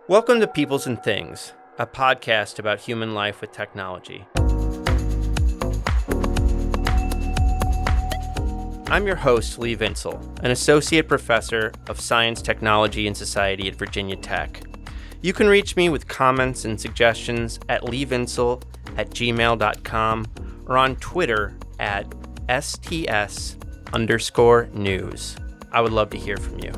Welcome to Peoples and Things, a podcast about human life with technology. I'm your host, Lee Vinsel, an associate professor of science, technology, and society at Virginia Tech. You can reach me with comments and suggestions at leevinsel@gmail.com or on Twitter at sts_news. I would love to hear from you.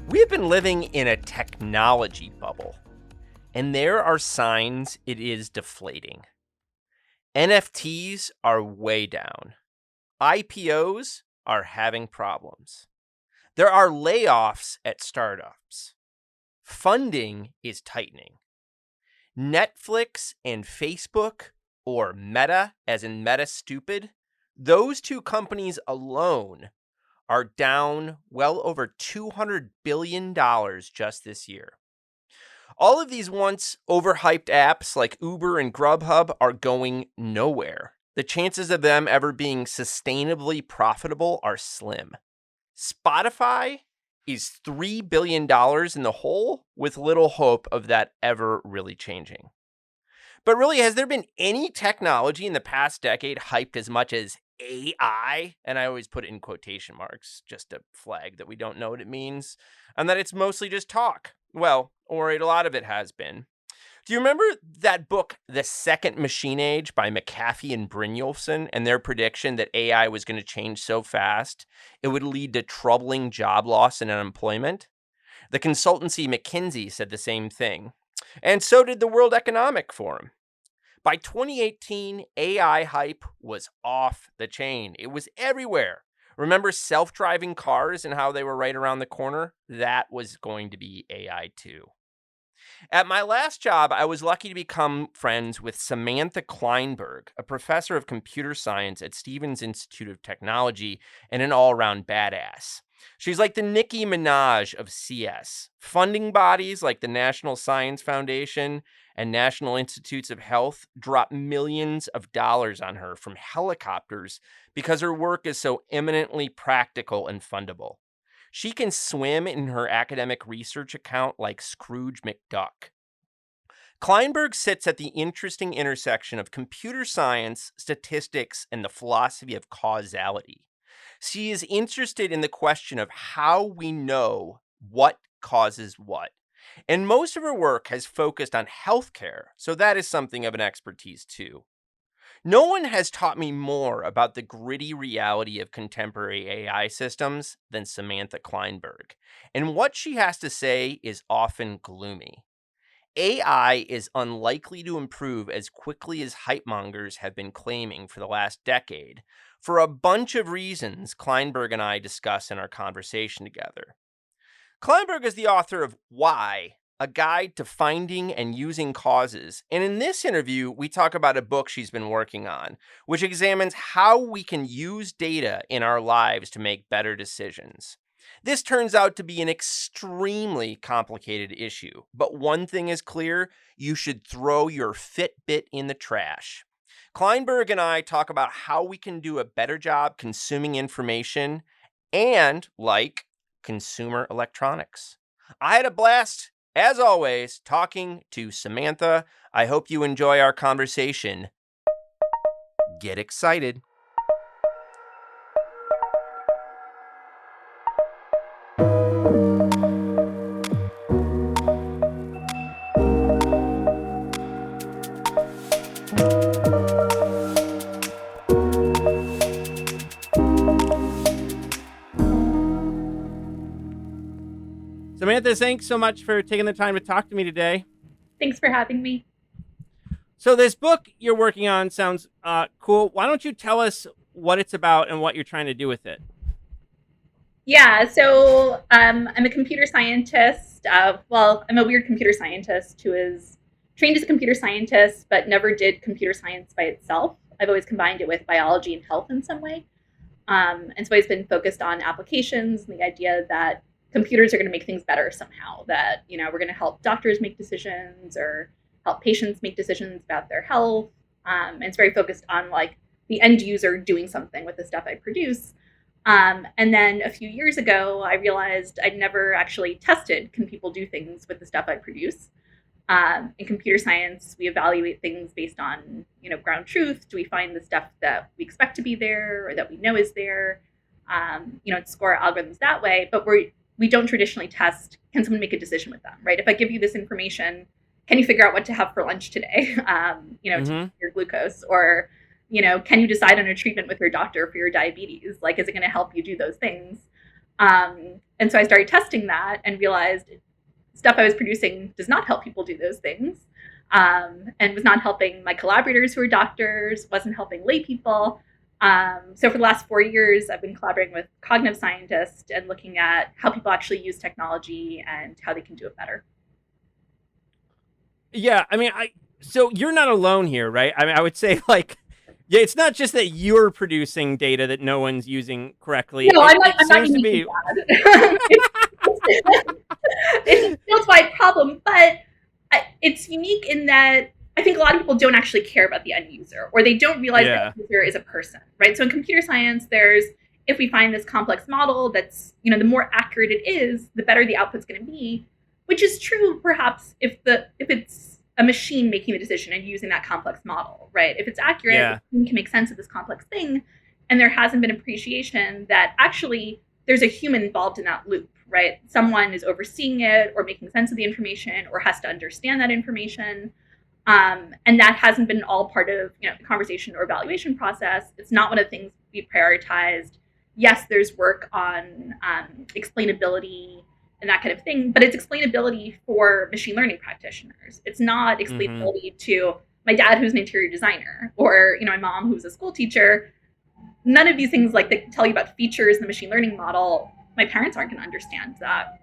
We've been living in a technology bubble, and there are signs it is deflating. NFTs are way down. IPOs are having problems. There are layoffs at startups. Funding is tightening. Netflix and Facebook, or Meta, as in Meta Stupid, those two companies alone are down well over $200 billion just this year. All of these once overhyped apps like Uber and Grubhub are going nowhere. The chances of them ever being sustainably profitable are slim. Spotify is $3 billion in the hole with little hope of that ever really changing. But really, has there been any technology in the past decade hyped as much as AI? And I always put it in quotation marks just to flag that we don't know what it means and that it's mostly just talk. Well, or a lot of it has been. Do you remember that book, The Second Machine Age by McAfee and Brynjolfsson, and their prediction that AI was going to change so fast it would lead to troubling job loss and unemployment? The consultancy McKinsey said the same thing, and so did the World Economic Forum. By 2018, AI hype was off the chain. It was everywhere. Remember self-driving cars and how they were right around the corner? That was going to be AI too. At my last job, I was lucky to become friends with Samantha Kleinberg, a professor of computer science at Stevens Institute of Technology and an all-around badass. She's like the Nicki Minaj of CS. Funding bodies like the National Science Foundation and National Institutes of Health drop millions of dollars on her from helicopters because her work is so eminently practical and fundable. She can swim in her academic research account like Scrooge McDuck. Kleinberg sits at the interesting intersection of computer science, statistics, and the philosophy of causality. She is interested in the question of how we know what causes what. And most of her work has focused on healthcare, so that is something of an expertise too. No one has taught me more about the gritty reality of contemporary AI systems than Samantha Kleinberg, and what she has to say is often gloomy. AI is unlikely to improve as quickly as hypemongers have been claiming for the last decade, for a bunch of reasons Kleinberg and I discuss in our conversation together. Kleinberg is the author of Why, a guide to finding and using causes. And in this interview, we talk about a book she's been working on, which examines how we can use data in our lives to make better decisions. This turns out to be an extremely complicated issue, but one thing is clear: you should throw your Fitbit in the trash. Kleinberg and I talk about how we can do a better job consuming information and, like, consumer electronics. I had a blast, as always, talking to Samantha. I hope you enjoy our conversation. Get excited. Samantha, thanks so much for taking the time to talk to me today. Thanks for having me. So this book you're working on sounds cool. Why don't you tell us what it's about and what you're trying to do with it? Yeah, so I'm a computer scientist. I'm a weird computer scientist who is trained as a computer scientist, but never did computer science by itself. I've always combined it with biology and health in some way. And so I've always been focused on applications and the idea that computers are going to make things better somehow, that, we're going to help doctors make decisions or help patients make decisions about their health. And it's very focused on like the end user doing something with the stuff I produce. And then a few years ago, I realized I'd never actually tested, can people do things with the stuff I produce? In computer science, we evaluate things based on, ground truth. Do we find the stuff that we expect to be there or that we know is there? And score algorithms that way. But we don't traditionally test, can someone make a decision with them, right? If I give you this information, can you figure out what to have for lunch today, to your glucose? Or, can you decide on a treatment with your doctor for your diabetes? Like, is it going to help you do those things? And so I started testing that and realized stuff I was producing does not help people do those things, and was not helping my collaborators who are doctors, wasn't helping lay people. So for the last 4 years, I've been collaborating with cognitive scientists and looking at how people actually use technology and how they can do it better. Yeah, I mean, so you're not alone here, right? I mean, I would say like, yeah, it's not just that you're producing data that no one's using correctly. No, I'm not seems to be. It's a field-wide problem, but it's unique in that I think a lot of people don't actually care about the end user, or they don't realize that the user is a person, right? So in computer science, if we find this complex model that's, the more accurate it is, the better the output's going to be, which is true perhaps if it's a machine making the decision and using that complex model, right? If it's accurate, we can make sense of this complex thing, and there hasn't been appreciation that actually there's a human involved in that loop, right? Someone is overseeing it or making sense of the information or has to understand that information. And that hasn't been all part of the conversation or evaluation process. It's not one of the things we prioritized. Yes, there's work on explainability and that kind of thing, but it's explainability for machine learning practitioners. It's not explainability to my dad, who's an interior designer, or my mom, who's a school teacher. None of these things like that tell you about features in the machine learning model. My parents aren't going to understand that,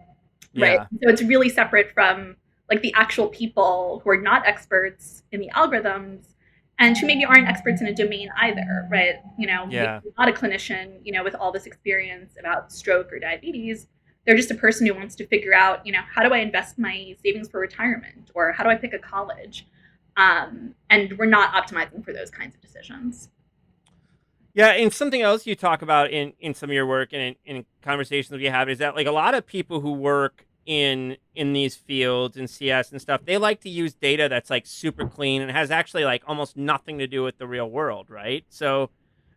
right? Yeah. So it's really separate from like the actual people who are not experts in the algorithms and who maybe aren't experts in a domain either, right? Not a clinician, with all this experience about stroke or diabetes. They're just a person who wants to figure out, how do I invest my savings for retirement, or how do I pick a college? And we're not optimizing for those kinds of decisions. Yeah, and something else you talk about in some of your work and in conversations that you have is that like a lot of people who work in these fields in CS and stuff, they like to use data that's like super clean and has actually like almost nothing to do with the real world, right? So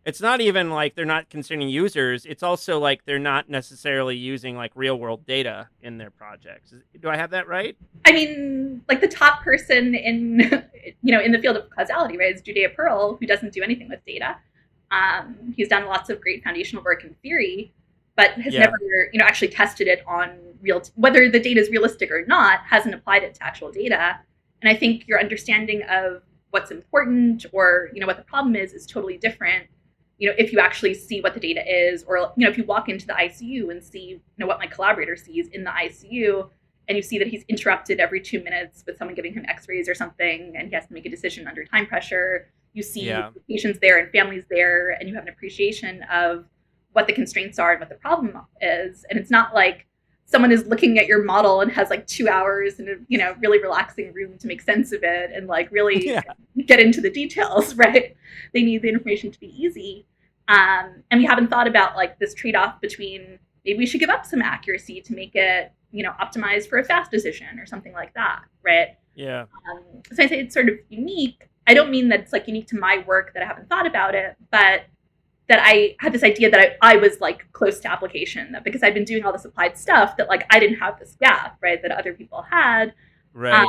it's not even like they're not concerning users. It's also like they're not necessarily using like real world data in their projects. Do I have that right? I mean, like the top person in in the field of causality, right, is Judea Pearl, who doesn't do anything with data. He's done lots of great foundational work in theory, but has never, actually tested it on whether the data is realistic or not, hasn't applied it to actual data. And I think your understanding of what's important or, what the problem is totally different, if you actually see what the data is, or, if you walk into the ICU and see, what my collaborator sees in the ICU, and you see that he's interrupted every 2 minutes with someone giving him x-rays or something, and he has to make a decision under time pressure. You see patients there and families there, and you have an appreciation of what the constraints are and what the problem is. And it's not like someone is looking at your model and has like 2 hours in a really relaxing room to make sense of it and like really get into the details, right? They need the information to be easy. And we haven't thought about like this trade-off between maybe we should give up some accuracy to make it optimized for a fast decision or something like that, right? Yeah. So I say it's sort of unique. I don't mean that it's like unique to my work that I haven't thought about it, but that I had this idea that I was like close to application, that because I'd been doing all this applied stuff that like I didn't have this gap, right, that other people had, right?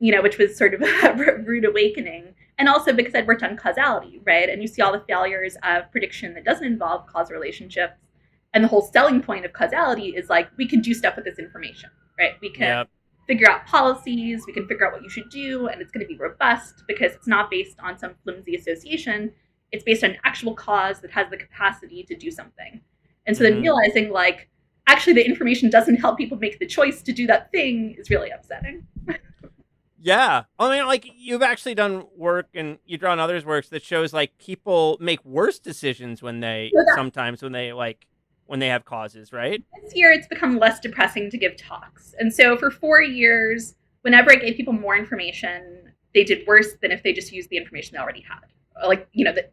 Which was sort of a rude awakening. And also because I'd worked on causality, right? And you see all the failures of prediction that doesn't involve causal relationships. And the whole selling point of causality is like, we can do stuff with this information, right? We can figure out policies, we can figure out what you should do, and it's going to be robust because it's not based on some flimsy association. It's based on an actual cause that has the capacity to do something. And so then realizing like, actually the information doesn't help people make the choice to do that thing is really upsetting. Yeah. I mean, like, you've actually done work and you've drawn others' works that shows like people make worse decisions when they So that sometimes when they have causes, right? this year it's become less depressing to give talks. And so for 4 years, whenever I gave people more information, they did worse than if they just used the information they already had, like,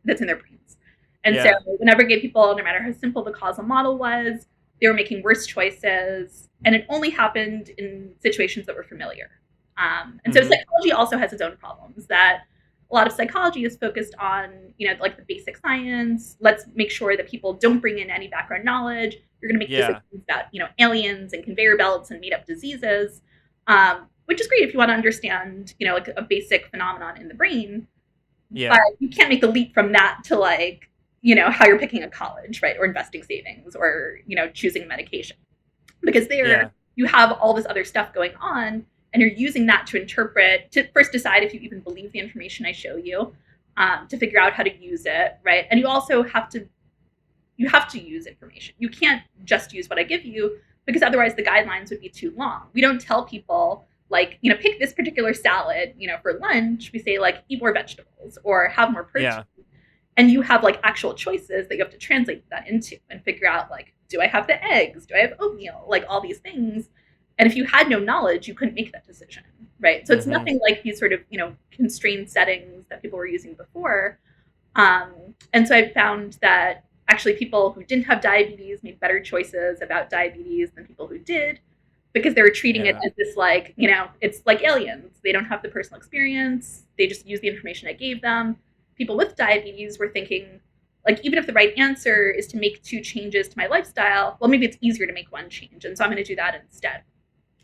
that's in their brains. And so Yeah. whenever I gave people, no matter how simple the causal model was, they were making worse choices. And it only happened in situations that were familiar. And so Mm-hmm. psychology also has its own problems that a lot of psychology is focused on, like the basic science. Let's make sure that people don't bring in any background knowledge. You're going to make Yeah. decisions about, aliens and conveyor belts and made up diseases, which is great if you want to understand, like a basic phenomenon in the brain. But Yeah. you can't make the leap from that to like, how you're picking a college, right? Or investing savings or, choosing a medication. Because Yeah. there you have all this other stuff going on and you're using that to interpret, to first decide if you even believe the information I show you, to figure out how to use it, right? And you also have to use information. You can't just use what I give you because otherwise the guidelines would be too long. We don't tell people like, pick this particular salad, for lunch. We say like eat more vegetables or have more protein. Yeah. And you have like actual choices that you have to translate that into and figure out like, do I have the eggs? Do I have oatmeal? Like all these things. And if you had no knowledge, you couldn't make that decision, right? So it's Mm-hmm. nothing like these sort of, constrained settings that people were using before. Um, and so I found that actually people who didn't have diabetes made better choices about diabetes than people who did because they were treating it Yeah. as this like, it's like aliens. They don't have the personal experience. They just use the information I gave them. People with diabetes were thinking, like, even if the right answer is to make 2 changes to my lifestyle, well, maybe it's easier to make 1 change. And so I'm going to do that instead.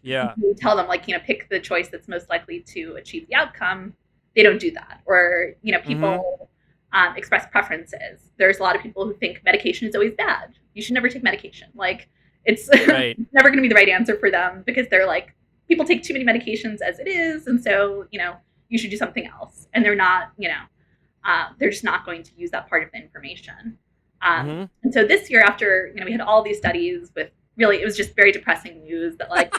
Yeah. You tell them, like, pick the choice that's most likely to achieve the outcome. They don't do that. Or, Mm-hmm. people express preferences. There's a lot of people who think medication is always bad. You should never take medication. Like, it's Right. never going to be the right answer for them because they're like, people take too many medications as it is. And so, you should do something else. And they're not, they're just not going to use that part of the information. Mm-hmm. And so this year, after we had all these studies with really, it was just very depressing news that like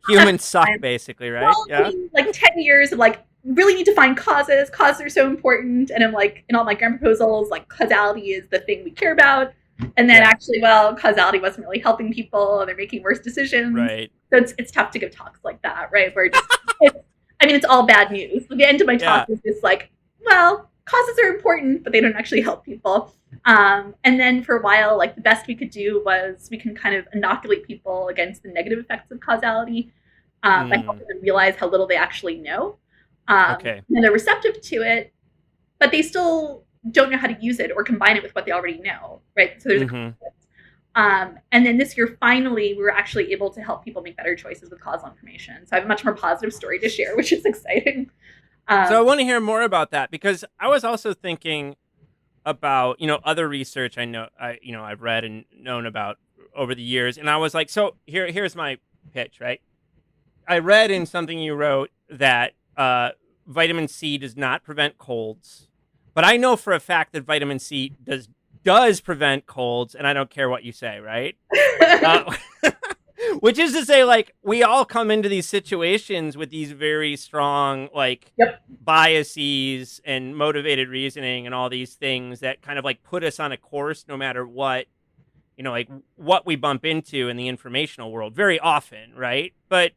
Humans suck, basically, right? well, Yeah. like 10 years of like really need to find causes. Causes are so important, and I'm like in all my grant proposals, like causality is the thing we care about. And then Yeah. actually, well, causality wasn't really helping people, and they're making worse decisions. Right. So it's tough to give talks like that, right? Where it's all bad news. The end of my talk Yeah. is just like, well, causes are important, but they don't actually help people. And then for a while, like the best we could do was we can kind of inoculate people against the negative effects of causality by Mm. helping them realize how little they actually know. Okay. And they're receptive to it, but they still don't know how to use it or combine it with what they already know, right? So there's a Mm-hmm. conflict. And then this year, finally, we were actually able to help people make better choices with causal information. So I have a much more positive story to share, which is exciting. So I want to hear more about that because I was also thinking about, other research I've read and known about over the years, and I was like, so here's my pitch, right? I read in something you wrote that vitamin C does not prevent colds, but I know for a fact that vitamin C does prevent colds, and I don't care what you say, right? Uh, which is to say, like, we all come into these situations with these very strong, like, Yep. biases and motivated reasoning and all these things that kind of like put us on a course no matter what, like what we bump into in the informational world very often, right? But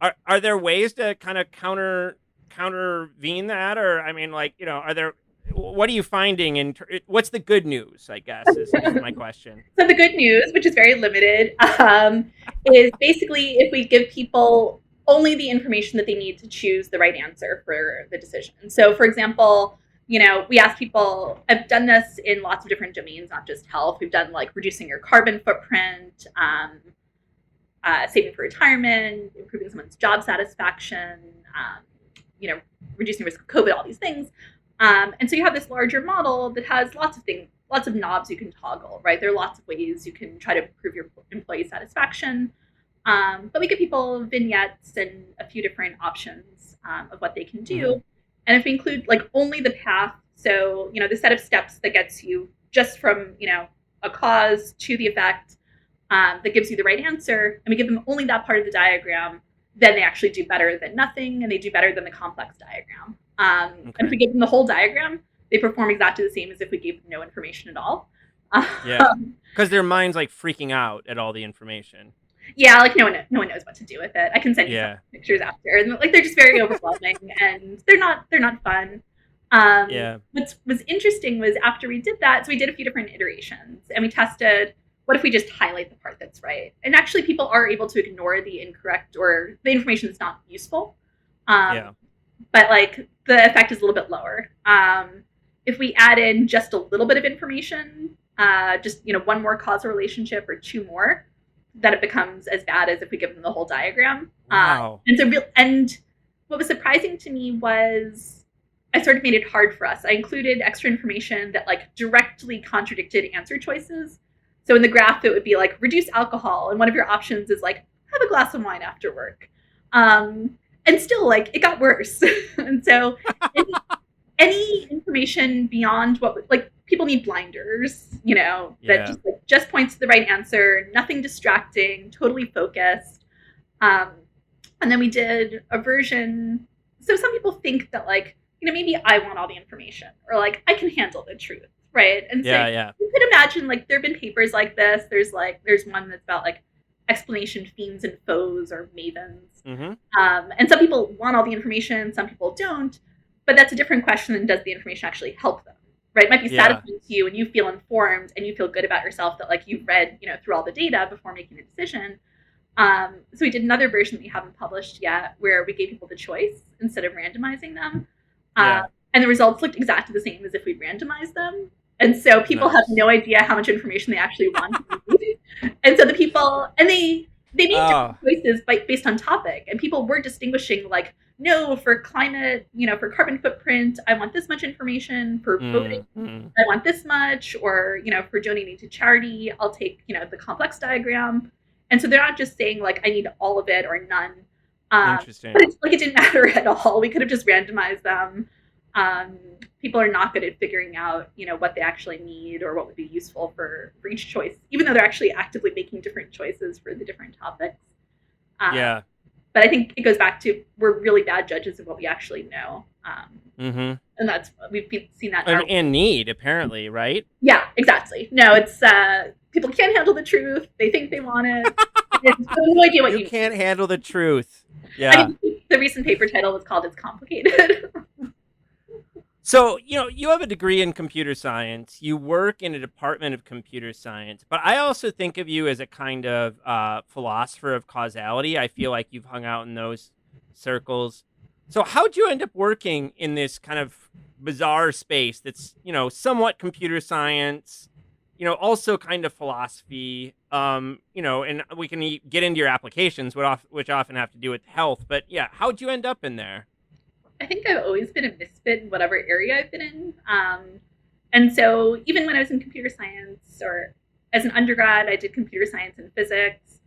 are there ways to kind of countervene that? Or, I mean, like, what are you finding what's the good news, I guess, is my question. So the good news, which is very limited, is basically if we give people only the information that they need to choose the right answer for the decision. So, for example, we ask people. I've done this in lots of different domains, not just health. We've done like reducing your carbon footprint, saving for retirement, improving someone's job satisfaction, reducing risk of COVID, all these things. And so you have this larger model that has lots of things, lots of knobs you can toggle, right? There are lots of ways you can try to improve your employee satisfaction. But we give people vignettes and a few different options of what they can do. Mm-hmm. And if we include like only the path, so, the set of steps that gets you just from, a cause to the effect, that gives you the right answer, and we give them only that part of the diagram, then they actually do better than nothing, and they do better than the complex diagram. And if we Okay. give them the whole diagram, they perform exactly the same as if we gave them no information at all. Yeah. Um, Because their mind's like freaking out at all the information. yeah, like no one knows what to do with it. I can send you some Yeah. pictures after, and like they're just very overwhelming, and they're not fun. Yeah. What was interesting was after we did that, so we did a few different iterations, and we tested what if we just highlight the part that's right, and actually people are able to ignore the incorrect or the information that's not useful, um, Yeah. but like the effect is a little bit lower. If we add in just a little bit of information, just one more causal relationship or two more, that it becomes as bad as if we give them the whole diagram. Wow. And what was surprising to me was I sort of made it hard for us. I included extra information that like directly contradicted answer choices. So in the graph, it would be like reduce alcohol, and one of your options is like have a glass of wine after work. And still, like it got worse. And so any information beyond what like people need blinders, that Yeah. just points to the right answer, nothing distracting, totally focused. Um, and then we did a version. So some people think that like maybe I want all the information or like I can handle the truth, right? And so Yeah. Yeah. you could imagine like there have been papers like this. There's one that's about like explanation fiends and foes or mavens. Mm-hmm. And some people want all the information, some people don't. But that's a different question than does the information actually help them, right? It might be Yeah. satisfying to you and you feel informed and you feel good about yourself that like you've read, through all the data before making a decision. So we did another version that we haven't published yet where we gave people the choice instead of randomizing them. Yeah. And the results looked exactly the same as if we'd randomized them. And so people have Nice. no idea how much information they actually want. And so the people, and they made different Oh. choices based on topic. And people were distinguishing like, no, for climate, for carbon footprint, I want this much information. For voting, Mm-hmm. I want this much. Or, for donating to charity, I'll take, the complex diagram. And so they're not just saying like, I need all of it or none. But Interesting. it's like it didn't matter at all. We could have just randomized them. Um, People are not good at figuring out, what they actually need or what would be useful for each choice, even though they're actually actively making different choices for the different topics. Um, Yeah. but I think it goes back to we're really bad judges of what we actually know, Mm-hmm. and that's we've seen that. And need apparently, right? Yeah, exactly. No, it's people can't handle the truth. They think they want it. They have no idea what You you. can't handle the truth. I Yeah. mean, the recent paper title was called "It's Complicated." So, you have a degree in computer science. You work in a department of computer science, but I also think of you as a kind of philosopher of causality. I feel like you've hung out in those circles. So, how'd you end up working in this kind of bizarre space that's, somewhat computer science, also kind of philosophy, and we can get into your applications, which often have to do with health. But yeah, how'd you end up in there? I think I've always been a misfit in whatever area I've been in. And so even when I was in computer science or as an undergrad, I did computer science and physics.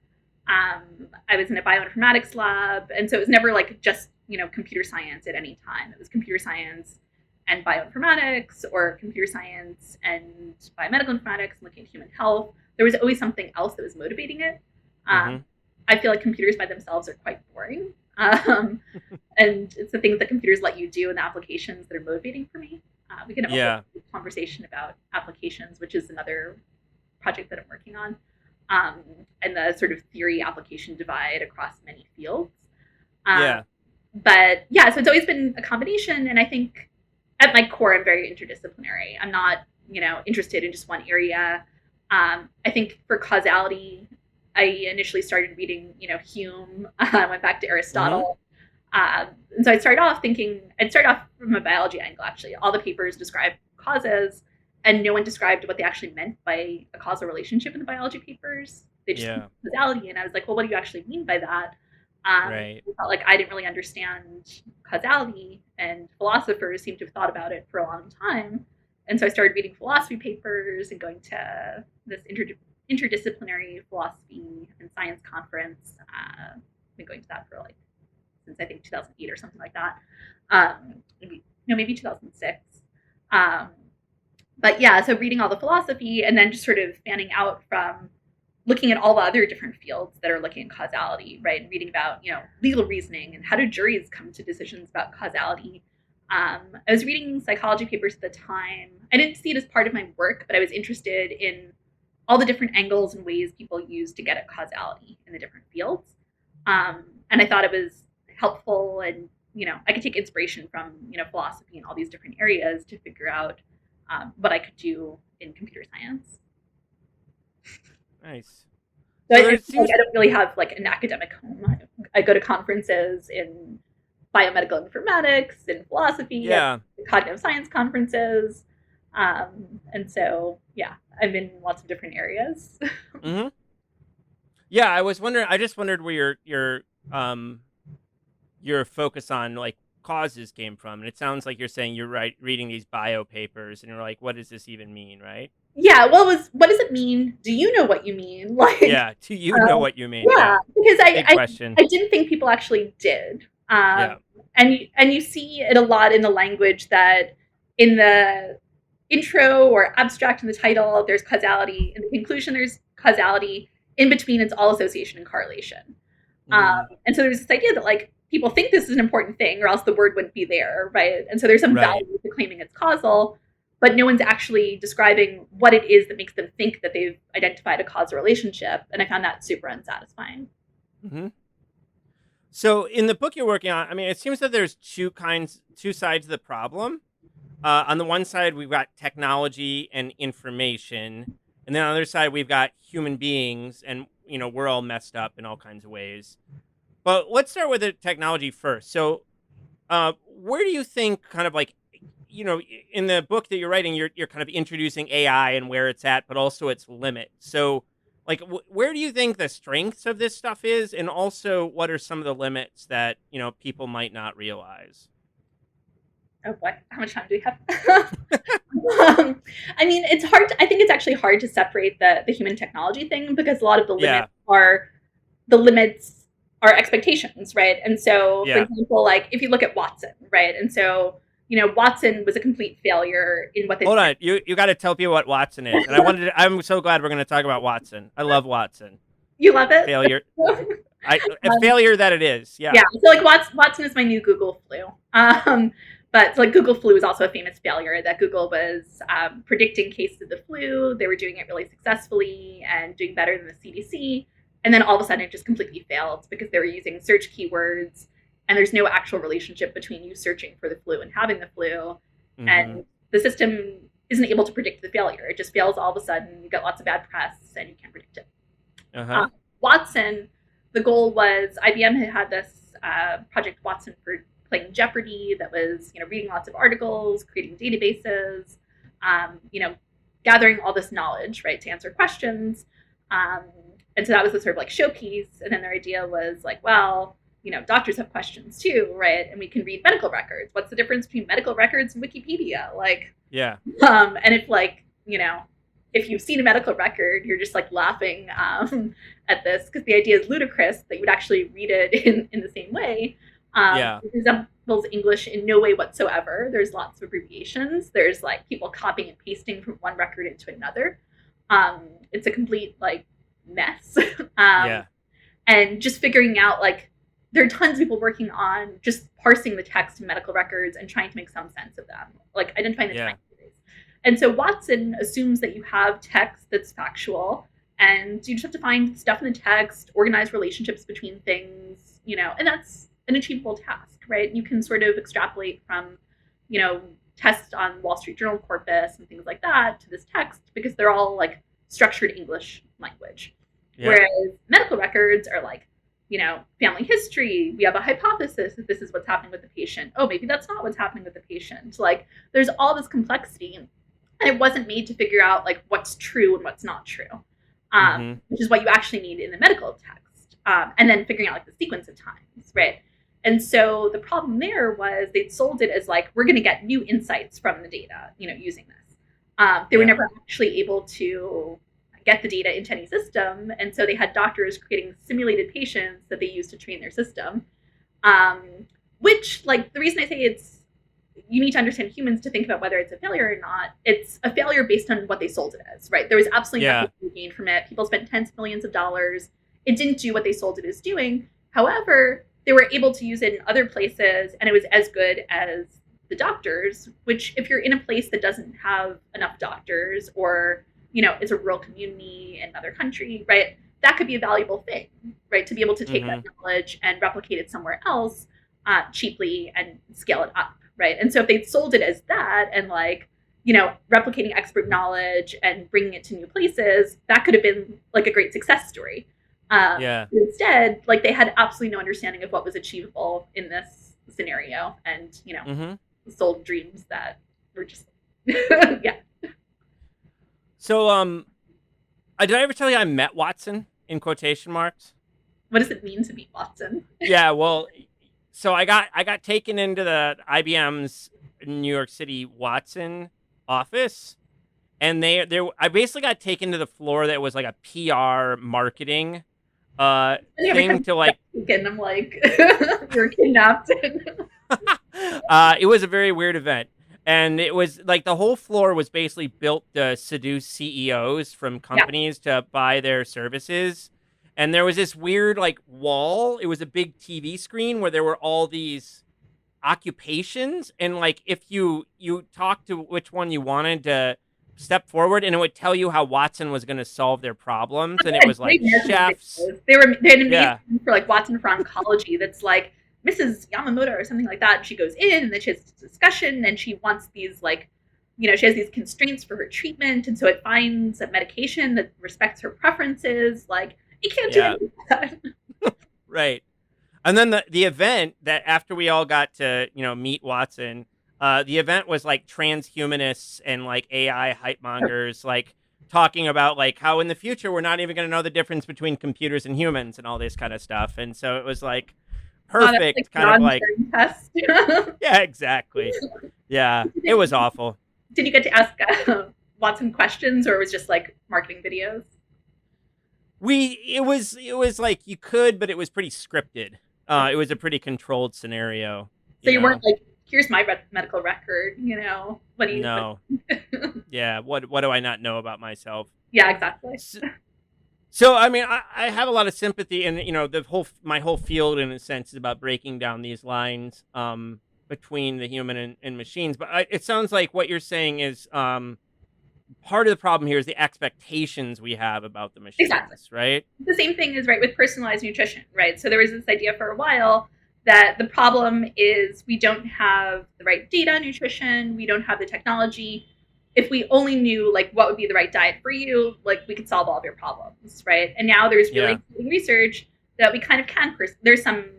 I was in a bioinformatics lab. And so it was never like just, computer science at any time. It was computer science and bioinformatics or computer science and biomedical informatics and looking at human health. There was always something else that was motivating it. Mm-hmm. I feel like computers by themselves are quite boring. And it's the things that computers let you do and the applications that are motivating for me. We can also have a conversation about applications, which is another project that I'm working on, and the sort of theory application divide across many fields. Yeah. But yeah, so it's always been a combination. And I think at my core, I'm very interdisciplinary. I'm not, interested in just one area. I think for causality, I initially started reading, Hume. I went back to Aristotle. And so I'd start off from a biology angle, actually. All the papers describe causes, and no one described what they actually meant by a causal relationship in the biology papers. They just causality. And I was like, well, what do you actually mean by that? Right. I felt like I didn't really understand causality, and philosophers seem to have thought about it for a long time. And so I started reading philosophy papers and going to this interdisciplinary philosophy and science conference. I've been going to that for since I think 2008 or something like that. Maybe 2006. But yeah, so reading all the philosophy and then just sort of fanning out from looking at all the other different fields that are looking at causality, right? And reading about, legal reasoning and how do juries come to decisions about causality. I was reading psychology papers at the time. I didn't see it as part of my work, but I was interested in all the different angles and ways people use to get at causality in the different fields. And I thought it was helpful, and I could take inspiration from philosophy and all these different areas to figure out what I could do in computer science. Nice. So I don't really have like an academic home. I go to conferences in biomedical informatics and philosophy, and cognitive science conferences. And so, I'm in lots of different areas. Mm-hmm. Yeah, I just wondered where your focus on like causes came from. And it sounds like you're saying you're reading these bio papers and you're like, what does this even mean, right? Yeah, well, what does it mean? Do you know what you mean? Like, do you know what you mean? Yeah, because I didn't think people actually did. And you see it a lot in the language that in the intro or abstract in the title, there's causality. In the conclusion, there's causality. In between, it's all association and correlation. And so there's this idea that like people think this is an important thing, or else the word wouldn't be there, right? And so there's some value to claiming it's causal, but no one's actually describing what it is that makes them think that they've identified a causal relationship. And I found that super unsatisfying. Mm-hmm. So in the book you're working on, I mean, it seems that there's two sides of the problem. On the one side, we've got technology and information. And then on the other side, we've got human beings, and, we're all messed up in all kinds of ways. But let's start with the technology first. So where do you think kind of like, in the book that you're writing, you're kind of introducing AI and where it's at, but also its limit. So like, where do you think the strengths of this stuff is? And also what are some of the limits that, people might not realize? Oh boy, how much time do we have? I mean, it's hard. I think it's actually hard to separate the human technology thing, because a lot of the limits are expectations, right? And so, for example, like if you look at Watson, right? And so, Watson was a complete failure in what they Hold on, you got to tell people what Watson is. And I'm so glad we're going to talk about Watson. I love Watson. You love it? Failure. A failure that it is. Yeah. Yeah. So like Watson is my new Google flu. But like Google flu is also a famous failure, that Google was predicting cases of the flu. They were doing it really successfully and doing better than the CDC. And then all of a sudden it just completely failed because they were using search keywords, and there's no actual relationship between you searching for the flu and having the flu. Mm-hmm. And the system isn't able to predict the failure. It just fails all of a sudden. You get lots of bad press and you can't predict it. Uh-huh. Watson, the goal was, IBM had this Project Watson for playing Jeopardy that was, reading lots of articles, creating databases, gathering all this knowledge, right, to answer questions. And so that was the sort of like showpiece. And then their idea was like, well, doctors have questions too, right? And we can read medical records. What's the difference between medical records and Wikipedia? Like, and if like, if you've seen a medical record, you're just like laughing at this, because the idea is ludicrous that you would actually read it in the same way. It resembles English in no way whatsoever. There's lots of abbreviations. There's like people copying and pasting from one record into another. It's a complete like mess. And just figuring out like, there are tons of people working on just parsing the text of medical records and trying to make some sense of them, like identifying the time series. And so Watson assumes that you have text that's factual, and you just have to find stuff in the text, organize relationships between things, and that's an achievable task, right? You can sort of extrapolate from, tests on Wall Street Journal corpus and things like that to this text, because they're all like structured English language. Whereas medical records are like, family history. We have a hypothesis that this is what's happening with the patient. Oh, maybe that's not what's happening with the patient. Like, there's all this complexity, and it wasn't made to figure out like what's true and what's not true, which is what you actually need in the medical text. And then figuring out like the sequence of times, right? And so the problem there was they'd sold it as like, we're going to get new insights from the data, using this. They were never actually able to get the data into any system. And so they had doctors creating simulated patients that they used to train their system, which, like, the reason I say you need to understand humans to think about whether it's a failure or not. It's a failure based on what they sold it as, right? There was absolutely Yeah. nothing to be gained from it. People spent tens of millions of dollars. It didn't do what they sold it as doing. However, they were able to use it in other places, and it was as good as the doctors, which if you're in a place that doesn't have enough doctors, or is a rural community in another country, right, that could be a valuable thing, right, to be able to take that knowledge and replicate it somewhere else cheaply and scale it up, right? And so if they sold it as that, and replicating expert knowledge and bringing it to new places, that could have been like a great success story. Yeah. Instead, they had absolutely no understanding of what was achievable in this scenario, and sold dreams that were just yeah. So did I ever tell you I met Watson in quotation marks? What does it mean to meet Watson? Yeah, well, so I got taken into the IBM's New York City Watson office, and I basically got taken to the floor that was like a PR marketing thing to like. And I'm like, you're kidnapped. It was a very weird event. And it was like the whole floor was basically built to seduce CEOs from companies to buy their services. And there was this weird like wall. It was a big TV screen where there were all these occupations. And like if you talked to which one you wanted to step forward, and it would tell you how Watson was going to solve their problems. And it was like chefs. They had an amazing for like Watson for oncology that's like Mrs. Yamamoto or something like that. She goes in and then she has this discussion, and she wants these she has these constraints for her treatment, and so it finds a medication that respects her preferences. Like, you can't do any of that. Right. And then the event that after we all got to, meet Watson, the event was like transhumanists and like AI hype mongers, like talking about like how in the future we're not even going to know the difference between computers and humans and all this kind of stuff. And so it was like perfect kind of like test. Yeah, exactly. Yeah, it was awful. Did you get to ask Watson questions, or it was just like marketing videos? It was like you could, but it was pretty scripted. It was a pretty controlled scenario. So you weren't like, here's my medical record, what do you know? Yeah, what do I not know about myself? Yeah, exactly. So I mean, I have a lot of sympathy, and my whole field in a sense is about breaking down these lines between the human and machines. But it sounds like what you're saying is part of the problem here is the expectations we have about the machines, exactly. Right? The same thing is right with personalized nutrition, right? So there was this idea for a while that the problem is we don't have the right data on nutrition, we don't have the technology. If we only knew like what would be the right diet for you, like we could solve all of your problems, right? And now there's really exciting research that we kind of can. There's some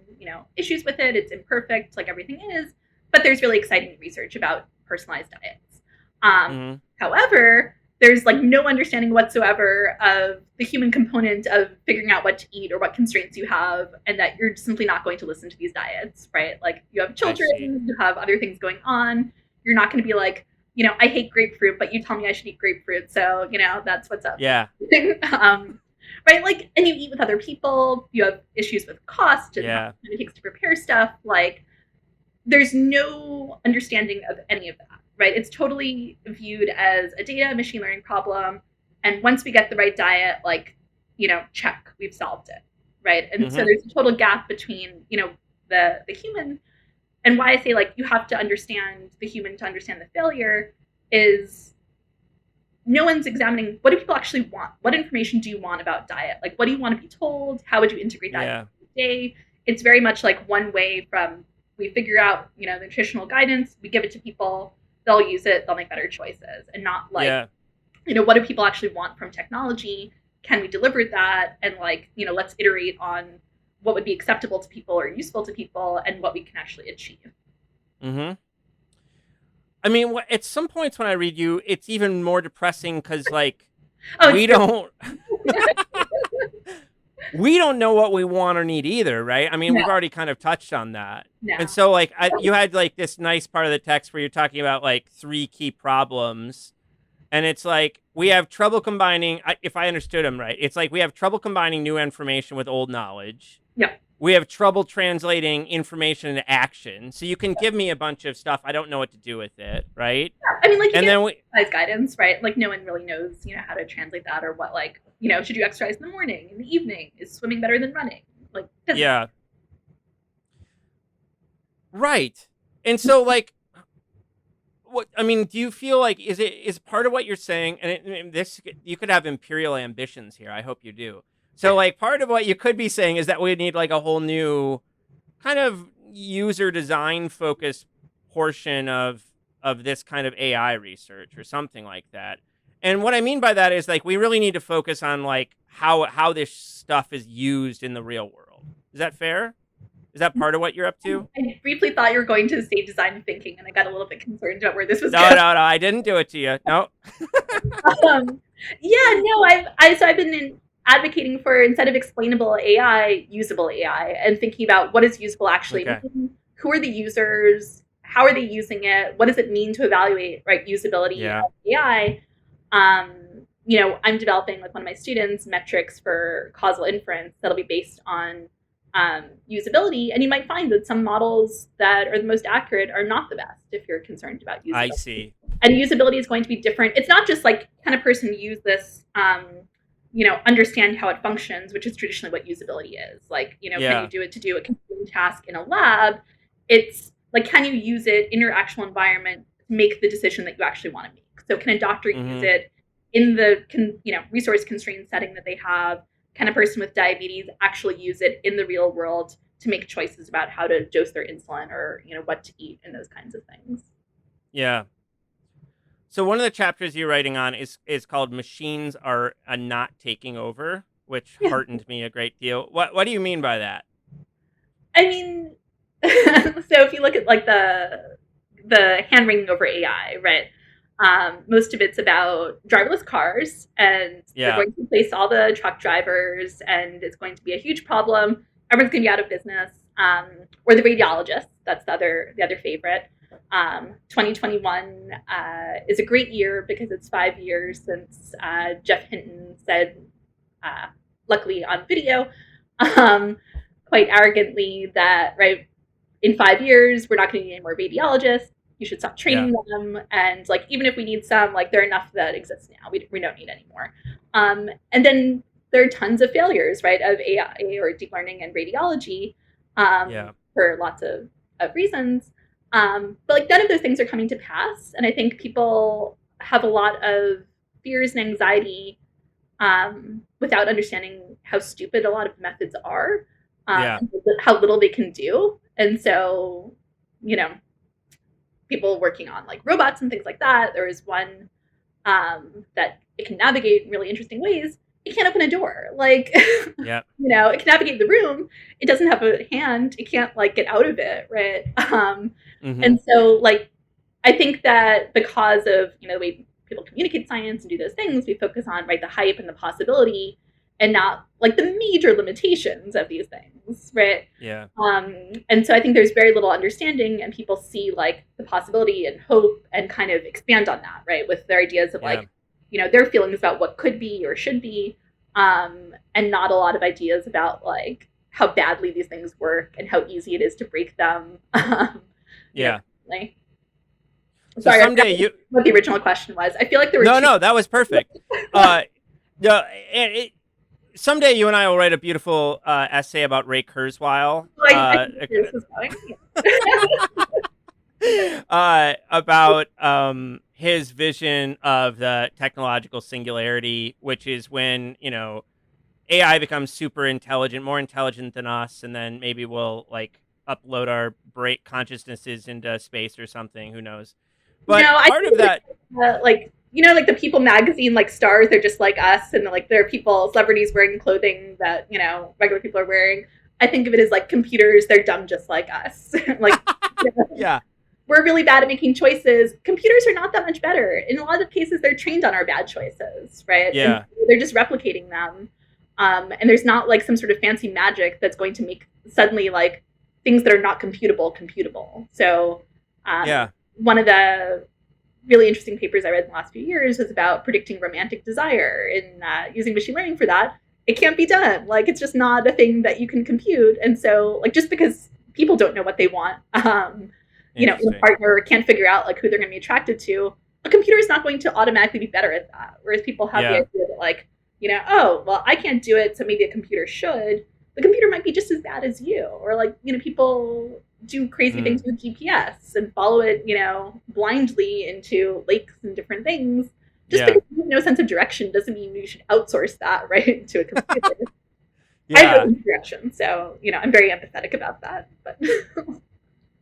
issues with it. It's imperfect, like everything is, but there's really exciting research about personalized diets. However, there's like no understanding whatsoever of the human component of figuring out what to eat or what constraints you have, and that you're simply not going to listen to these diets, right? Like you have children, you have other things going on. You're not going to be like, I hate grapefruit, but you tell me I should eat grapefruit. So, that's what's up. Yeah. Right. Like, and you eat with other people, you have issues with cost and how long it takes to prepare stuff. Like, there's no understanding of any of that, right? It's totally viewed as a data machine learning problem. And once we get the right diet, like, check, we've solved it. Right. And so there's a total gap between, the human. And why I say like you have to understand the human to understand the failure is no one's examining what do people actually want? What information do you want about diet? Like, what do you want to be told? How would you integrate that in the day? It's very much like one way from we figure out, the nutritional guidance, we give it to people, they'll use it, they'll make better choices, and not like, what do people actually want from technology? Can we deliver that? And like, let's iterate on what would be acceptable to people or useful to people and what we can actually achieve. I mean, at some points when I read you, it's even more depressing because, like, we don't know what we want or need either, right? I mean, we've already kind of touched on that. And so, like, you had, like, this nice part of the text where you're talking about, like, 3 key problems. And it's like, we have trouble combining, if I understood them right, it's like we have trouble combining new information with old knowledge. Yep. we have trouble translating information into action. So you can give me a bunch of stuff. I don't know what to do with it, right? Yeah. I mean, like you And get then we, exercise guidance, right? Like no one really knows, how to translate that or what, like, should you exercise in the morning, in the evening? Is swimming better than running? Like physics. yeah, right. And so, like, what I mean, do you feel like is part of what you're saying? And this, you could have imperial ambitions here. I hope you do. So, like, part of what you could be saying is that we need like a whole new kind of user design focused portion of this kind of AI research or something like that. And what I mean by that is like we really need to focus on like how this stuff is used in the real world. Is that fair? Is that part of what you're up to? I briefly thought you were going to say design thinking, and I got a little bit concerned about where this was No, going. no, no. I didn't do it to you. No. um, yeah, no, I've been advocating for, instead of explainable AI, usable AI, and thinking about what does usable actually Okay. mean, who are the users, how are they using it, what does it mean to evaluate, right, usability Yeah. of AI. I'm developing with one of my students metrics for causal inference that'll be based on usability, and you might find that some models that are the most accurate are not the best if you're concerned about I usability. see. And usability is going to be different. It's not just like, can a person use this, understand how it functions, which is traditionally what usability is. Like, can you do it to do a computing task in a lab? It's like, can you use it in your actual environment to make the decision that you actually want to make? So can a doctor use it in the, resource constrained setting that they have? Can a person with diabetes actually use it in the real world to make choices about how to dose their insulin or, what to eat and those kinds of things? Yeah. So one of the chapters you're writing on is called "Machines Are Not Taking Over," which Yeah. heartened me a great deal. What do you mean by that? I mean, so if you look at like the hand wringing over AI, right? Most of it's about driverless cars, and they're Yeah. going to replace all the truck drivers, and it's going to be a huge problem. Everyone's going to be out of business. Or the radiologists. That's the other favorite. 2021 is a great year because it's 5 years since Jeff Hinton said, luckily on video, quite arrogantly, that right in 5 years we're not going to need any more radiologists. You should stop training them, and like even if we need some, like there are enough that exist now. We don't need any more. And then there are tons of failures, right, of AI or deep learning and radiology, for lots of reasons. But like none of those things are coming to pass, and I think people have a lot of fears and anxiety without understanding how stupid a lot of methods are, and how little they can do. And so, people working on like robots and things like that. There is one that it can navigate in really interesting ways. It can't open a door. Like, it can navigate the room. It doesn't have a hand. It can't like get out of it, right? And so, like, I think that because of the way people communicate science and do those things, we focus on right the hype and the possibility, and not like the major limitations of these things, right? And so I think there's very little understanding, and people see like the possibility and hope and kind of expand on that, right? With their ideas of like, their feelings about what could be or should be, and not a lot of ideas about like how badly these things work and how easy it is to break them. So sorry, someday what the original question was. I feel like there were no, that was perfect. Someday you and I will write a beautiful essay about Ray Kurzweil. About his vision of the technological singularity, which is when AI becomes super intelligent, more intelligent than us, and then maybe we'll like upload our break consciousnesses into space or something. Who knows? But part of that, like the People magazine, like stars, they're just like us, and like there are people, celebrities wearing clothing that regular people are wearing. I think of it as like computers; they're dumb just like us. Like, we're really bad at making choices. Computers are not that much better. In a lot of cases, they're trained on our bad choices, right? And they're just replicating them. And there's not like some sort of fancy magic that's going to make suddenly like things that are not computable. So one of the really interesting papers I read in the last few years was about predicting romantic desire and using machine learning for that. it can't be done. Like, it's just not a thing that you can compute. And so, like, just because people don't know what they want, in a partner can't figure out like who they're going to be attracted to, a computer is not going to automatically be better at that. Whereas people have the idea that like, oh, well, I can't do it, so maybe a computer should. The computer might be just as bad as you. Or like, people do crazy things with GPS and follow it, blindly into lakes and different things. Just because you have no sense of direction doesn't mean you should outsource that, right, to a computer. I have no sense of direction, so, I'm very empathetic about that. But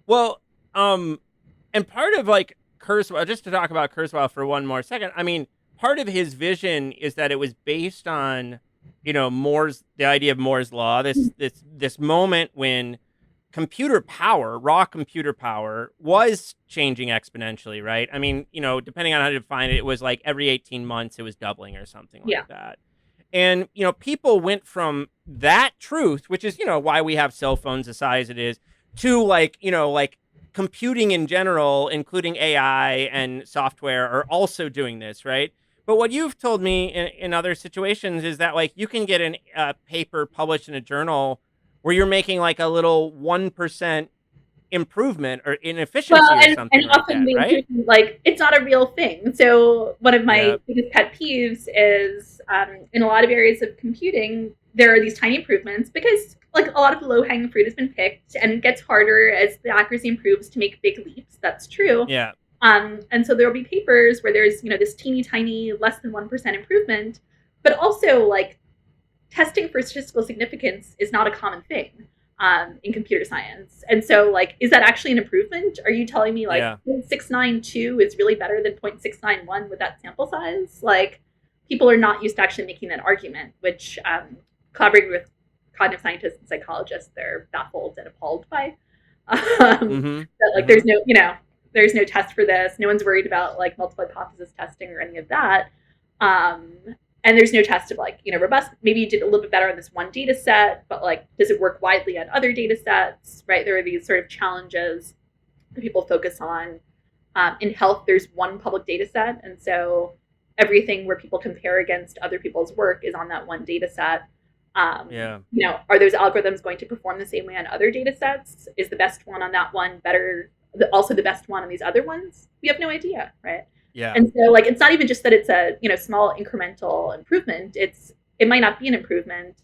well, and part of like Kurzweil, just to talk about Kurzweil for one more second, I mean, part of his vision is that it was based on, the idea of Moore's law, this moment when raw computer power was changing exponentially, right? I mean, depending on how to define it, it was like every 18 months it was doubling or something like that. And, people went from that truth, which is, why we have cell phones the size it is, to like, like computing in general, including AI and software, are also doing this, right? But what you've told me in other situations is that like you can get a paper published in a journal where you're making like a little 1% improvement or in efficiency or something and often like that, right? Like, it's not a real thing. So one of my biggest pet peeves is in a lot of areas of computing, there are these tiny improvements because like a lot of the low-hanging fruit has been picked, and it gets harder as the accuracy improves to make big leaps. That's true. Yeah. And so there will be papers where there's, this teeny tiny, less than 1% improvement, but also like testing for statistical significance is not a common thing in computer science. And so like, is that actually an improvement? Are you telling me like 0.692 is really better than 0.691 with that sample size? Like, people are not used to actually making that argument, which collaborating with cognitive scientists and psychologists, they're baffled and appalled by. That like there's no, there's no test for this. No one's worried about like multiple hypothesis testing or any of that. And there's no test of like, robust, maybe you did a little bit better on this one data set, but like, does it work widely on other data sets, right? There are these sort of challenges that people focus on. In health, there's one public data set. And so everything where people compare against other people's work is on that one data set. Are those algorithms going to perform the same way on other data sets? Is the best one on that one better, also the best one on these other ones? We have no idea, right? Yeah. And so like, it's not even just that it's a, small incremental improvement. It might not be an improvement.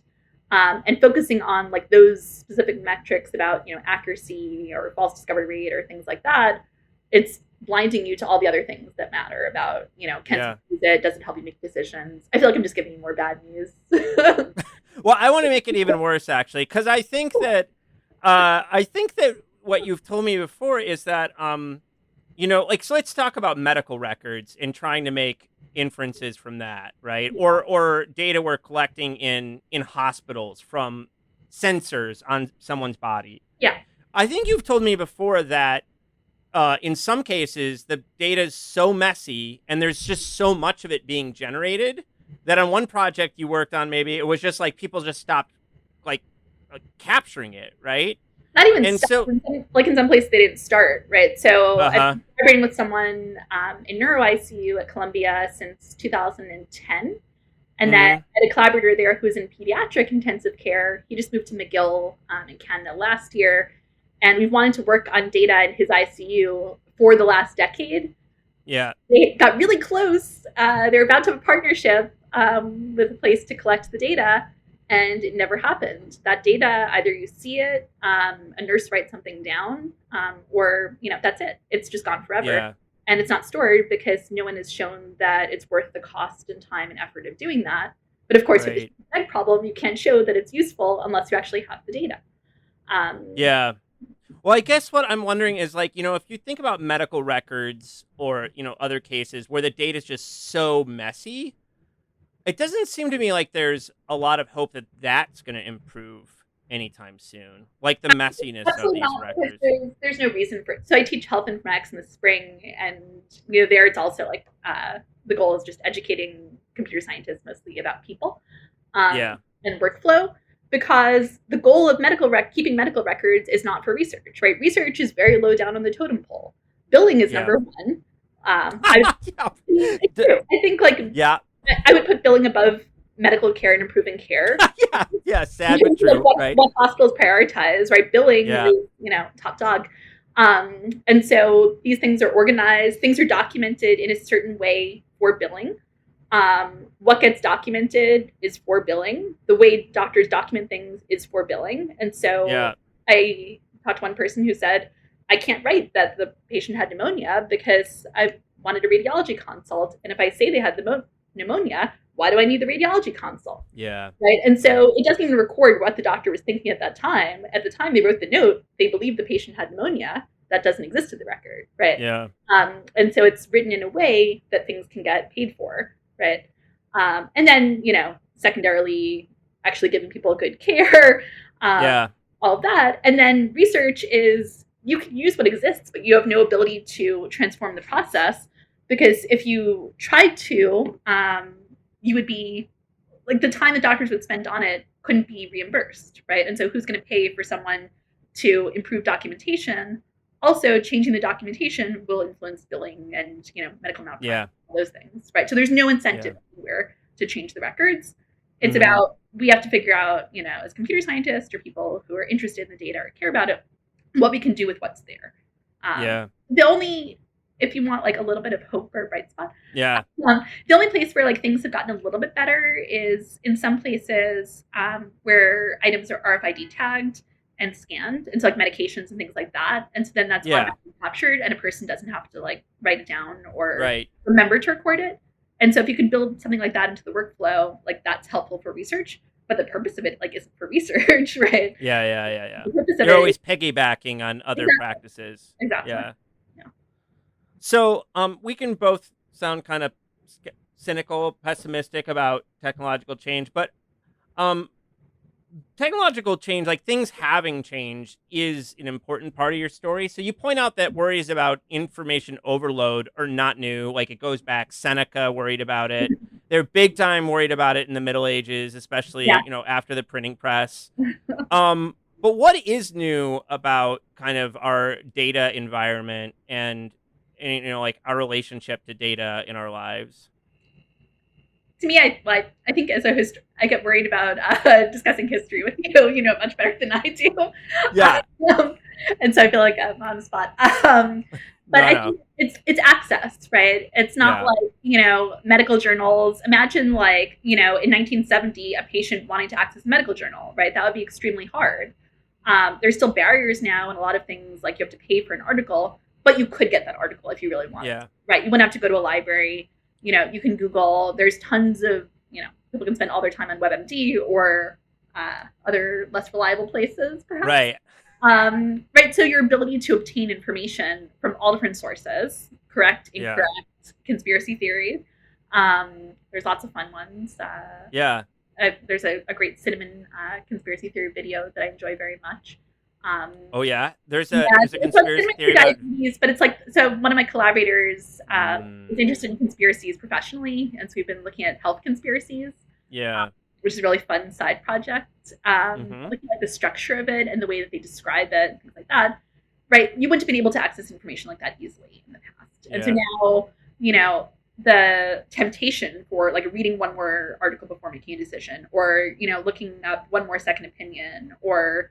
And focusing on like those specific metrics about, accuracy or false discovery rate or things like that, it's blinding you to all the other things that matter about, can use it, does it help you make decisions? I feel like I'm just giving you more bad news. Well, I want to make it even worse, actually, because I think that what you've told me before is that, so let's talk about medical records and trying to make inferences from that, right? Or data we're collecting in hospitals from sensors on someone's body. Yeah. I think you've told me before that in some cases, the data is so messy and there's just so much of it being generated that on one project you worked on, maybe it was just like people just stopped like capturing it, right? Not even in some places they didn't start, right? So I've been working with someone in neuro ICU at Columbia since 2010. And then I had a collaborator there who was in pediatric intensive care. He just moved to McGill in Canada last year. And we wanted to work on data in his ICU for the last decade. Yeah. They got really close. They were about to have a partnership with a place to collect the data. And it never happened. That data, either you see it, a nurse writes something down, or, that's it. It's just gone forever. Yeah. And it's not stored because no one has shown that it's worth the cost and time and effort of doing that. But of course, with the big problem, you can't show that it's useful unless you actually have the data. Yeah. Well, I guess what I'm wondering is like, if you think about medical records or, other cases where the data is just so messy, it doesn't seem to me like there's a lot of hope that that's going to improve anytime soon. Like the messiness of these records. There's no reason for it. So I teach health informatics in the spring, and there it's also like the goal is just educating computer scientists mostly about people and workflow, because the goal of keeping medical records is not for research, right? Research is very low down on the totem pole. Billing is number one. I think like I would put billing above medical care and improving care. Yeah, sad but true, right? What hospitals prioritize, right? Billing Yeah. is, top dog. And so these things are organized, things are documented in a certain way for billing. What gets documented is for billing. The way doctors document things is for billing. And so I talked to one person who said, I can't write that the patient had pneumonia because I wanted a radiology consult. And if I say they had the pneumonia, why do I need the radiology consult? Yeah. Right. And so it doesn't even record what the doctor was thinking at that time. At the time they wrote the note, they believed the patient had pneumonia. That doesn't exist in the record. Right. Yeah. And so it's written in a way that things can get paid for. Right. And then, secondarily, actually giving people good care. All of that. And then research is, you can use what exists, but you have no ability to transform the process, because if you tried to, you would be like, the time that doctors would spend on it couldn't be reimbursed, right? And so who's going to pay for someone to improve documentation? Also, changing the documentation will influence billing and, medical malpractice, all those things, right? So there's no incentive anywhere to change the records. It's about, we have to figure out, as computer scientists or people who are interested in the data or care about it, what we can do with what's there. The only, if you want like a little bit of hope or bright spot, the only place where like things have gotten a little bit better is in some places where items are RFID tagged and scanned, and so like medications and things like that, and so then that's automatically captured, and a person doesn't have to like write it down or remember to record it. And so if you can build something like that into the workflow, like that's helpful for research, but the purpose of it like isn't for research, right? Yeah. You're always piggybacking on other practices. Exactly. Yeah. So we can both sound kind of cynical, pessimistic about technological change, but technological change, like things having changed, is an important part of your story. So you point out that worries about information overload are not new. Like it goes back, Seneca worried about it. They're big time worried about it in the Middle Ages, especially, after the printing press. But what is new about kind of our data environment and like our relationship to data in our lives? To me, I think as a I get worried about discussing history with you. You know it much better than I do. Yeah. And so I feel like I'm on the spot. But I think it's access, right? It's not like, medical journals. Imagine like, in 1970, a patient wanting to access a medical journal, right? That would be extremely hard. There's still barriers now, and a lot of things like you have to pay for an article, but you could get that article if you really wanted, right? You wouldn't have to go to a library. You can Google. There's tons of, people can spend all their time on WebMD or other less reliable places, perhaps. Right. Right. So your ability to obtain information from all different sources, correct, incorrect, conspiracy theories. There's lots of fun ones. There's a great cinnamon conspiracy theory video that I enjoy very much. There's a conspiracy theory about diabetes, but it's like, so one of my collaborators is interested in conspiracies professionally, and so we've been looking at health conspiracies, which is a really fun side project, looking at the structure of it and the way that they describe it and things like that, right? You wouldn't have been able to access information like that easily in the past, and so now the temptation for like reading one more article before making a decision, or looking up one more second opinion, or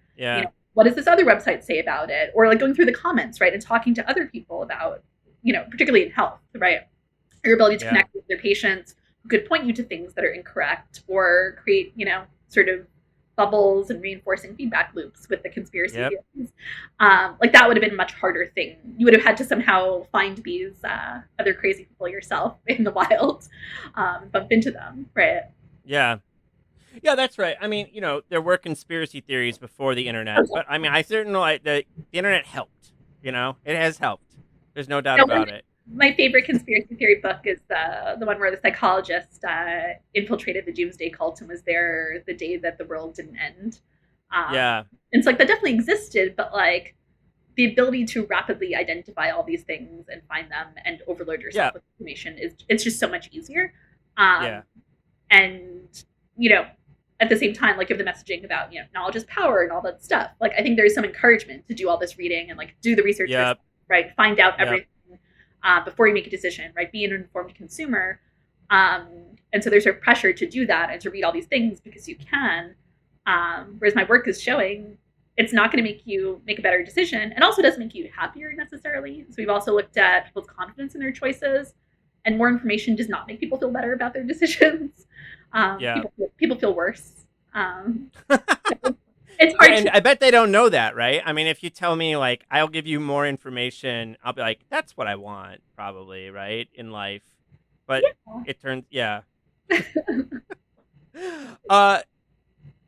what does this other website say about it? Or like going through the comments, right? And talking to other people about, particularly in health, right? Your ability to connect with their patients who could point you to things that are incorrect, or create, sort of bubbles and reinforcing feedback loops with the conspiracy theories. Like that would have been a much harder thing. You would have had to somehow find these other crazy people yourself in the wild, bump into them, right? Yeah, that's right. I mean, there were conspiracy theories before the internet, but I mean, I certainly like the internet helped. It has helped. There's no doubt about it. My favorite conspiracy theory book is the one where the psychologist infiltrated the doomsday cult and was there the day that the world didn't end. And it's like that definitely existed, but like the ability to rapidly identify all these things and find them and overload yourself with information it's just so much easier. And at the same time, like you have the messaging about, knowledge is power and all that stuff. Like, I think there's some encouragement to do all this reading and like do the research, right? Find out everything before you make a decision, right? Be an informed consumer. Um, and so there's a pressure to do that and to read all these things because you can. Whereas my work is showing it's not going to make you make a better decision, and also doesn't make you happier necessarily. So we've also looked at people's confidence in their choices, and more information does not make people feel better about their decisions. Yeah. People feel worse. So it's Yeah, hard and to. I bet they don't know that, right? I mean, if you tell me like I'll give you more information, I'll be like, that's what I want, probably, right? In life. But Yeah. it turns yeah. Uh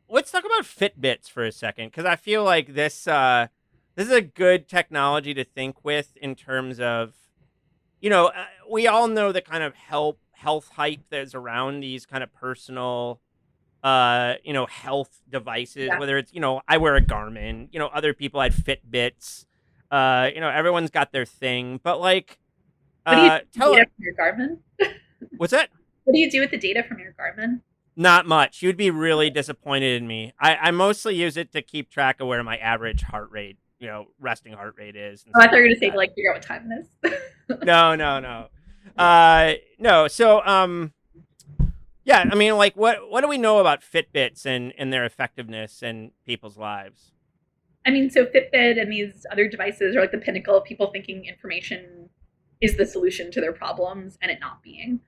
let's talk about Fitbits for a second, because I feel like this is a good technology to think with in terms of, we all know the kind of health hype that's around these kind of personal health devices, Yeah. whether it's, I wear a Garmin, other people had Fitbits, everyone's got their thing, but like, What do you do with tell data from your Garmin? what's that? What do you do with the data from your Garmin? Not much. You'd be really disappointed in me. I mostly use it to keep track of where my average heart rate, resting heart rate is and Oh, I stuff thought you were like going to say to that. like figure out what time it is. No, no, no. No. So, yeah, I mean, like, what do we know about Fitbits and their effectiveness in people's lives? I mean, so Fitbit and these other devices are like the pinnacle of people thinking information is the solution to their problems and it not being.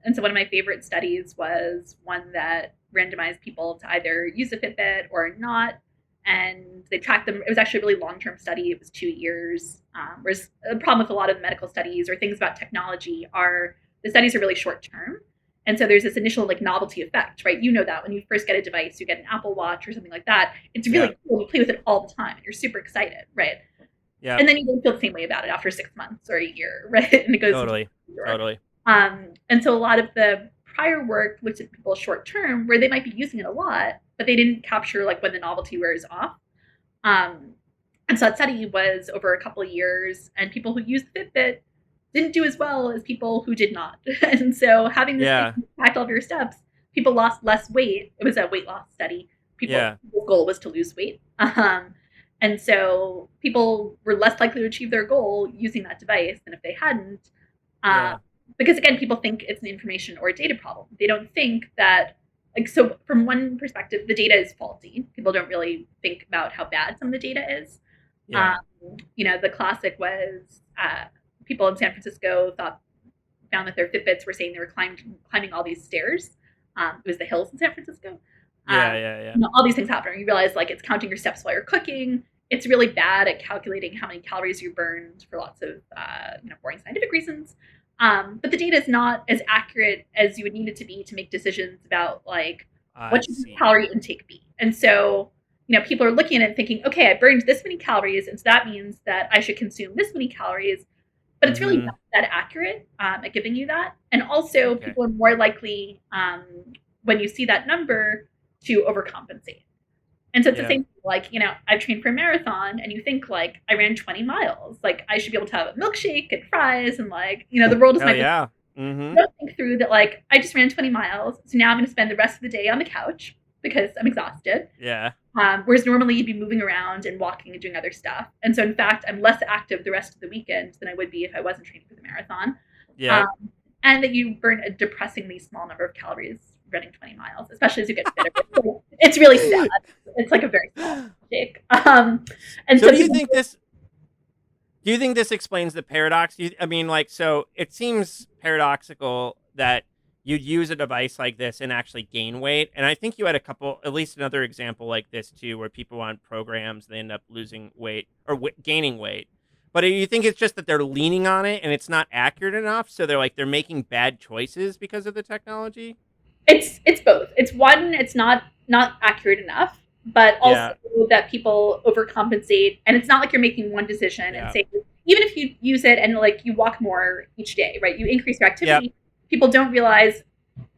And so one of my favorite studies was one that randomized people to either use a Fitbit or not. And they tracked them. It was actually a really long term study. It was 2 years. Whereas the problem with a lot of medical studies or things about technology are the studies are really short term. And so there's this initial like novelty effect, right? You know that when you first get a device, you get an Apple Watch or something like that. It's Yeah. really cool. You play with it all the time. And you're super excited, right? Yeah. And then you don't feel the same way about it after 6 months or a year, right? And it goes Totally. Totally. and so a lot of the prior work looked at people short term where they might be using it a lot, but they didn't capture like when the novelty wears off. Um, and so that study was over a couple of years, and people who used the Fitbit didn't do as well as people who did not. And so having this Yeah. thing track all of your steps, people lost less weight. It was a weight loss study. Yeah. People's goal was to lose weight. And so people were less likely to achieve their goal using that device than if they hadn't. Yeah. Because again, people think it's an information or a data problem. They don't think that, like, so from one perspective, the data is faulty. People don't really think about how bad some of the data is. Yeah. The classic was people in San Francisco found that their Fitbits were saying they were climbing all these stairs. It was the hills in San Francisco. Yeah. All these things happen. You realize like it's counting your steps while you're cooking. It's really bad at calculating how many calories you burned for lots of boring scientific reasons. But the data is not as accurate as you would need it to be to make decisions about like what should your calorie intake be. And so, people are looking at it and thinking, okay, I burned this many calories, and so that means that I should consume this many calories. But it's really not that accurate at giving you that. And also, people are more likely, when you see that number, to overcompensate. And so it's the same, like, I've trained for a marathon, and you think, like, I ran 20 miles. Like, I should be able to have a milkshake and fries, and, like, the world is my yeah. Don't think through that, like, I just ran 20 miles, so now I'm going to spend the rest of the day on the couch because I'm exhausted. Yeah. Whereas normally you'd be moving around and walking and doing other stuff. And so, in fact, I'm less active the rest of the weekend than I would be if I wasn't training for the marathon. Yeah. And that you burn a depressingly small number of calories running 20 miles, especially as you get fitter. It's really sad. It's like a very small mistake. And so do you think this explains the paradox? So it seems paradoxical that you'd use a device like this and actually gain weight. And I think you had at least another example like this too, where people on programs, they end up losing weight or gaining weight. But do you think it's just that they're leaning on it and it's not accurate enough? So they're making bad choices because of the technology? It's both. It's one, it's not accurate enough, but also that people overcompensate. And it's not like you're making one decision and say, even if you use it and like you walk more each day, right? You increase your activity. People don't realize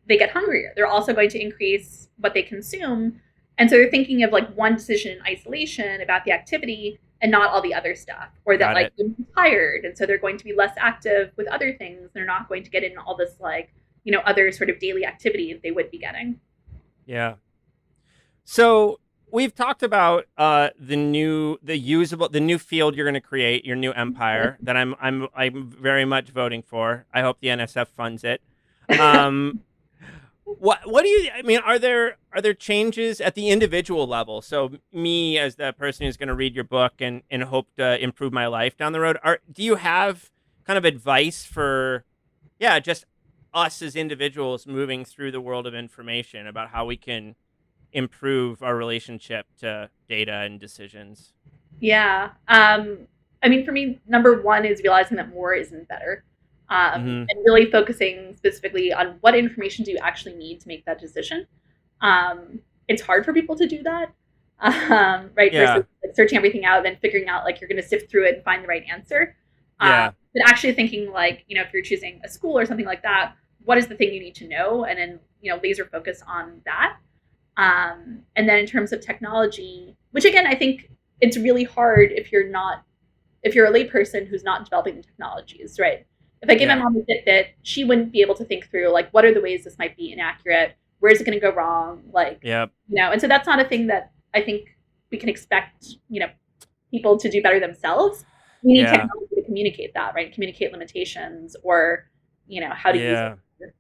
they get hungrier. They're also going to increase what they consume. And so they're thinking of like one decision in isolation about the activity and not all the other stuff, or that like they're tired. And so they're going to be less active with other things. They're not going to get in all this like, other sort of daily activity that they would be getting. Yeah. So we've talked about the new field you're going to create, your new empire that I'm very much voting for. I hope the NSF funds it. Um, what do you? I mean, are there changes at the individual level? So me, as the person who's going to read your book and hope to improve my life down the road, do you have kind of advice for, yeah, just us as individuals moving through the world of information about how we can improve our relationship to data and decisions? Yeah. I mean, for me, number one is realizing that more isn't better. Hmm. And really focusing specifically on what information do you actually need to make that decision. It's hard for people to do that, right? Versus Yeah, like, searching everything out and then figuring out like you're going to sift through it and find the right answer. yeah, But actually thinking like, if you're choosing a school or something like that, what is the thing you need to know? And then, laser focus on that. And then in terms of technology, which again, I think it's really hard if you're a layperson who's not developing the technologies, right? If I gave my yeah, mom a Fitbit, she wouldn't be able to think through like what are the ways this might be inaccurate, where is it going to go wrong, like yeah, and so that's not a thing that I think we can expect people to do better themselves. We need yeah, technology to communicate that, right? Communicate limitations or how to use yeah. it.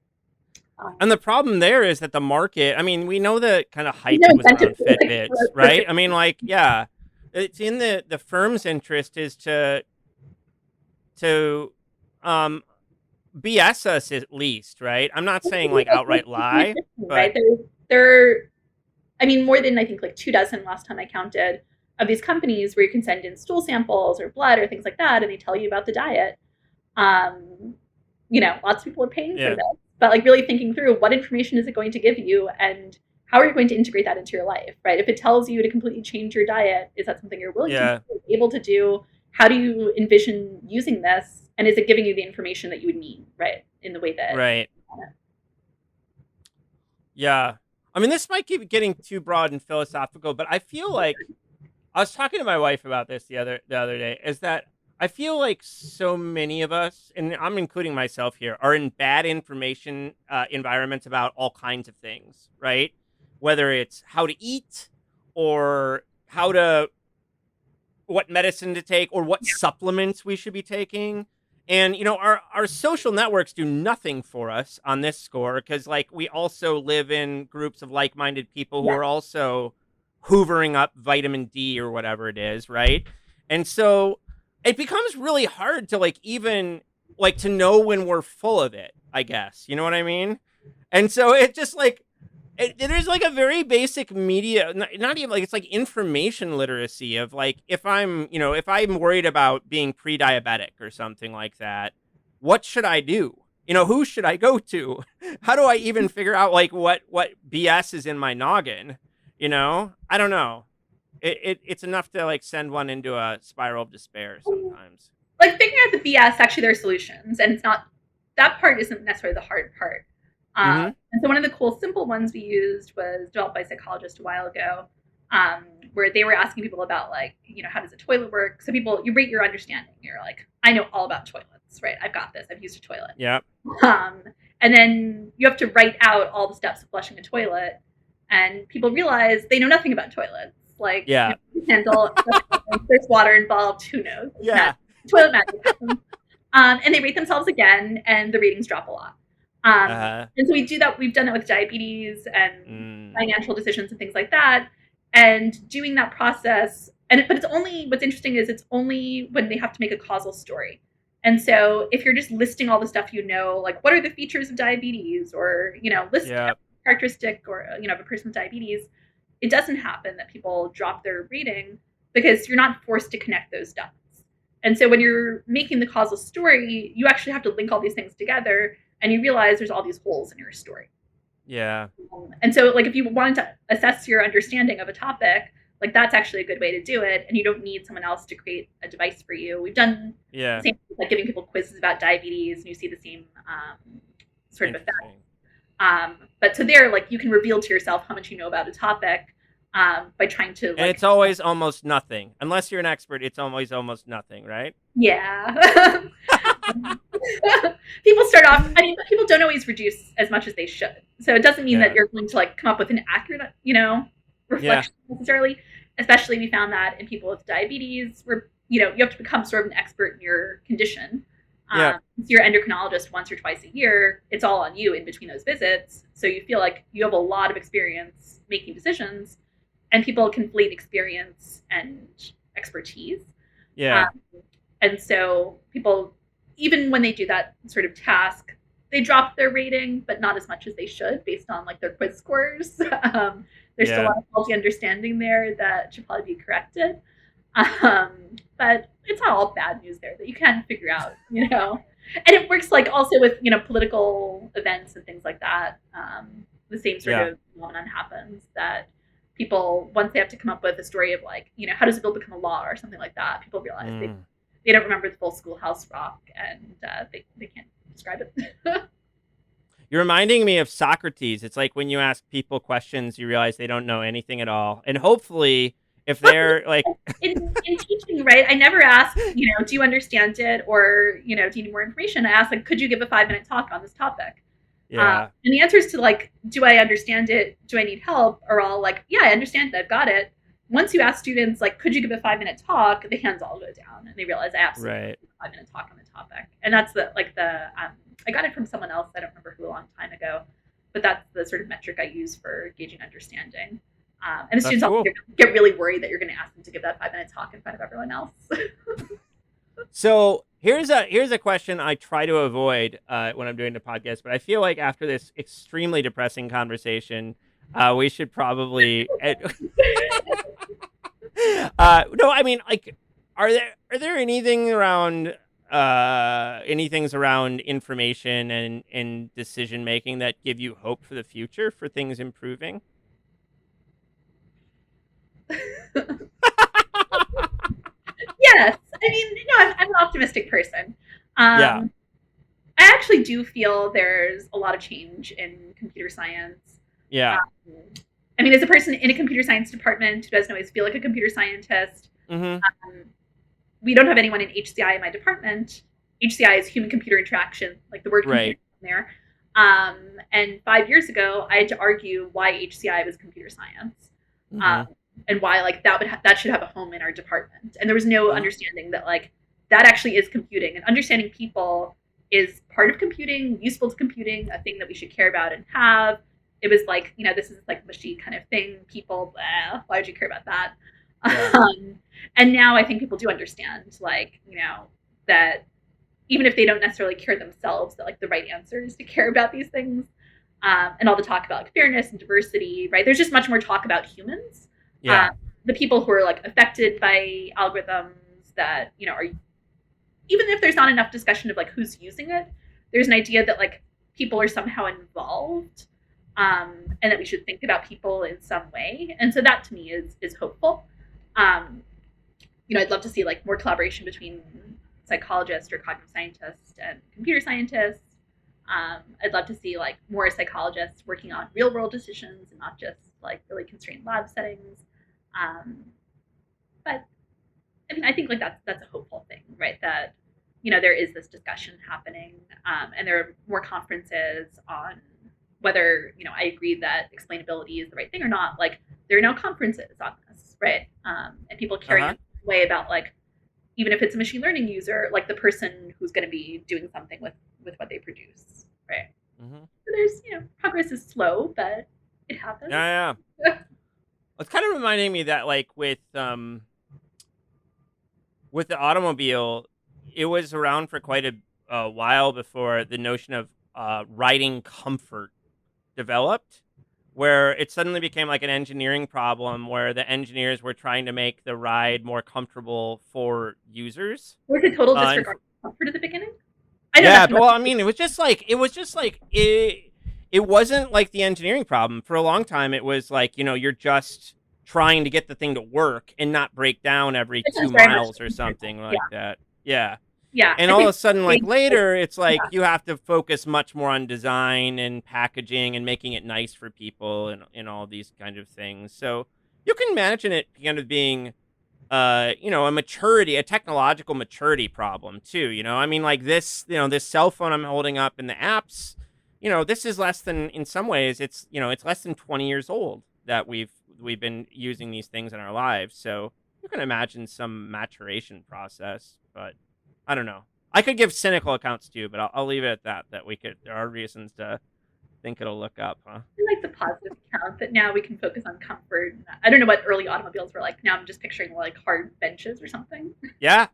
And the problem there is that the market, I mean, we know the kind of There's hype no that was incentive around to like Fitbits, for right? I mean, like, yeah, it's in the firm's interest is to um BS us at least, right? I'm not saying like outright lie, but right? There I mean, more than I think like 2 dozen last time I counted of these companies where you can send in stool samples or blood or things like that, and they tell you about the diet. Um, lots of people are paying for yeah, this, but like really thinking through what information is it going to give you and how are you going to integrate that into your life, right? If it tells you to completely change your diet, is that something you're willing to do, yeah, able to do? How do you envision using this? And is it giving you the information that you would need, right? In the way that, right. Yeah. I mean, this might keep getting too broad and philosophical, but I feel like I was talking to my wife about this the other day, is that I feel like so many of us, and I'm including myself here, are in bad information environments about all kinds of things, right? Whether it's how to eat or how to what medicine to take or what supplements we should be taking. And our social networks do nothing for us on this score because like we also live in groups of like-minded people who yeah. are also hoovering up vitamin D or whatever it is, right? And so it becomes really hard to like even like to know when we're full of it, I guess. You know what I mean? And so it just like there's like a very basic media, not even like it's like information literacy of like if I'm worried about being pre-diabetic or something like that, what should I do? Who should I go to? How do I even figure out like what BS is in my noggin? I don't know. It's enough to like send one into a spiral of despair sometimes. Like figuring out the BS, actually there are solutions, and it's not that part isn't necessarily the hard part. Mm-hmm. And so one of the cool simple ones we used was developed by a psychologist a while ago, where they were asking people about like how does a toilet work. So people you rate your understanding. You're like I know all about toilets, right? I've got this. I've used a toilet. Yeah. Um, and then you have to write out all the steps of flushing a toilet, and people realize they know nothing about toilets. Like Yeah. handle there's water involved. Who knows? Yeah. Toilet magic happens. And they rate themselves again, and the ratings drop a lot. Uh-huh. And so we do that. We've done that with diabetes and Mm. financial decisions and things like that. And doing that process, but it's only what's interesting is it's only when they have to make a causal story. And so if you're just listing all the stuff like what are the features of diabetes, or list Yeah. characteristic or of a person with diabetes, it doesn't happen that people drop their rating because you're not forced to connect those dots. And so when you're making the causal story, you actually have to link all these things together, and you realize there's all these holes in your story. Yeah. And so like if you wanted to assess your understanding of a topic, like that's actually a good way to do it, and you don't need someone else to create a device for you. We've done Yeah. the same, like giving people quizzes about diabetes, and you see the same sort of effect. But so there, like you can reveal to yourself how much you know about a topic by trying to. And it's always almost nothing. Unless you're an expert, it's always almost nothing, right? Yeah. People start off. I mean, people don't always reduce as much as they should. So it doesn't mean that you're going to like come up with an accurate, reflection necessarily. Especially, we found that in people with diabetes, where you have to become sort of an expert in your condition. Yeah. So your endocrinologist once or twice a year, it's all on you in between those visits. So you feel like you have a lot of experience making decisions, and people conflate experience and expertise. Yeah. Um, and so people, even when they do that sort of task, they drop their rating, but not as much as they should based on like their quiz scores. There's still a Yeah. lot of faulty understanding there that should probably be corrected. But it's not all bad news there that you can figure out, you know. And it works like also with, you know, political events and things like that. The same sort Yeah. of phenomenon happens that people, once they have to come up with a story of like, you know, how does a bill become a law or something like that, people realize they don't remember the full Schoolhouse Rock, and they can't describe it. You're reminding me of Socrates. It's like when you ask people questions, you realize they don't know anything at all. And hopefully, if they're like, in teaching, right? I never ask, you know, do you understand it, or, you know, do you need more information? I ask, like, could you give a 5-minute talk on this topic? yeah, And the answers to like, do I understand it? Do I need help? Are all like, yeah, I understand it. I've got it. Once you ask students, like, could you give a 5-minute talk? The hands all go down, and they realize I absolutely right. give a 5-minute talk on the topic. And that's I got it from someone else. I don't remember who a long time ago, but that's the sort of metric I use for gauging understanding. And the That's students cool. also get really worried that you're going to ask them to give that 5-minute talk in front of everyone else. So here's a question I try to avoid when I'm doing the podcast, but I feel like after this extremely depressing conversation, we should probably. No, I mean, like, are there anything around anything's around information and decision making that give you hope for the future for things improving? Yes, I mean, you know, I'm an optimistic person. Yeah, I actually do feel there's a lot of change in computer science. yeah. Um, I mean, as a person in a computer science department who doesn't always feel like a computer scientist, Mm-hmm. we don't have anyone in HCI in my department. HCI is human computer interaction, like the word computer Right. in there. And 5 years ago, I had to argue why HCI was computer science, Mm-hmm. and why like that should have a home in our department. And there was no Mm-hmm. understanding that like that actually is computing, and understanding people is part of computing, useful to computing, a thing that we should care about and have. It was like, you know, this is like mushy kind of thing. People, why would you care about that? Yeah. And now I think people do understand, like, you know, that even if they don't necessarily care themselves, that like the right answer is to care about these things. And all the talk about like, fairness and diversity, right? There's just much more talk about humans. Yeah. The people who are like affected by algorithms that, you know, are, even if there's not enough discussion of like who's using it, there's an idea that like people are somehow involved, and that we should think about people in some way. And so that to me is hopeful. You know, I'd love to see like more collaboration between psychologists or cognitive scientists and computer scientists. I'd love to see like more psychologists working on real world decisions and not just like really constrained lab settings. But I mean, I think like that's a hopeful thing, right? That, you know, there is this discussion happening, and there are more conferences on whether, you know, I agree that explainability is the right thing or not. Like, there are now conferences on this, right? And people caring in a way about like, even if it's a machine learning user, like the person who's going to be doing something with what they produce, right? Mm-hmm. So there's, you know, progress is slow, but it happens. Yeah. It's kind of reminding me that like with the automobile, it was around for quite a while before the notion of riding comfort developed, where it suddenly became like an engineering problem where the engineers were trying to make the ride more comfortable for users. Was it total and disregard for comfort at the beginning? I know Yeah, nothing but well, about I mean, it was just like it wasn't like the engineering problem. For a long time, it was like, you know, you're just trying to get the thing to work and not break down every It 2 sounds very much miles or something like that. Yeah. yeah. And I all of think a sudden, like later, it's like yeah. you have to focus much more on design and packaging and making it nice for people and all these kind of things. So you can imagine it kind of being, you know, a technological maturity problem too. You know, I mean, like this, you know, this cell phone I'm holding up and the apps, you know, this is less than, in some ways, it's, you know, it's less than 20 years old that we've been using these things in our lives. So you can imagine some maturation process, but I don't know. I could give cynical accounts too, but I'll leave it at that. There are reasons to think it'll look up, huh? I like the positive account that now we can focus on comfort. I don't know what early automobiles were like. Now I'm just picturing like hard benches or something. Yeah.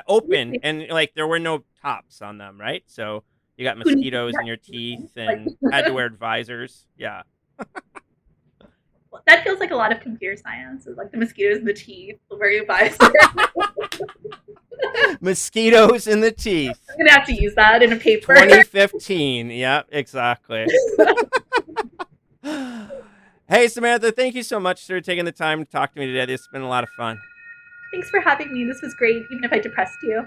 Open, and like there were no tops on them, right? So you got mosquitoes in your teeth and had to wear visors. Yeah. Well, that feels like a lot of computer science, is like the mosquitoes in the teeth, wearing a visor. Mosquitoes in the teeth. I'm gonna have to use that in a paper. 2015. Yeah, exactly. Hey, Samantha, thank you so much for taking the time to talk to me today. This has been a lot of fun. Thanks for having me. This was great, even if I depressed you.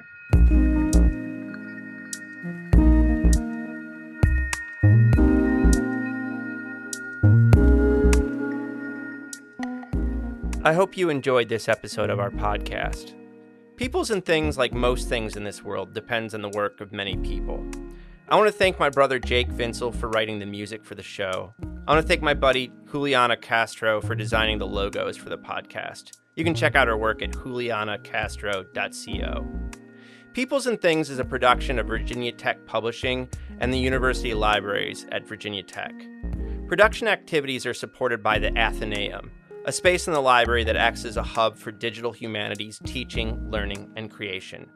I hope you enjoyed this episode of our podcast. Peoples and things, like most things in this world, depends on the work of many people. I want to thank my brother Jake Vinsel for writing the music for the show. I want to thank my buddy Juliana Castro for designing the logos for the podcast. You can check out her work at julianacastro.co. Peoples and Things is a production of Virginia Tech Publishing and the University Libraries at Virginia Tech. Production activities are supported by the Athenaeum, a space in the library that acts as a hub for digital humanities teaching, learning, and creation.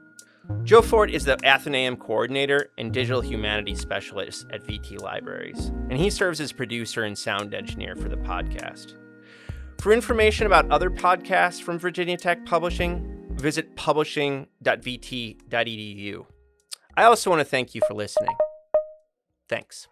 Joe Fort is the Athenaeum coordinator and digital humanities specialist at VT Libraries, and he serves as producer and sound engineer for the podcast. For information about other podcasts from Virginia Tech Publishing, visit publishing.vt.edu. I also want to thank you for listening. Thanks.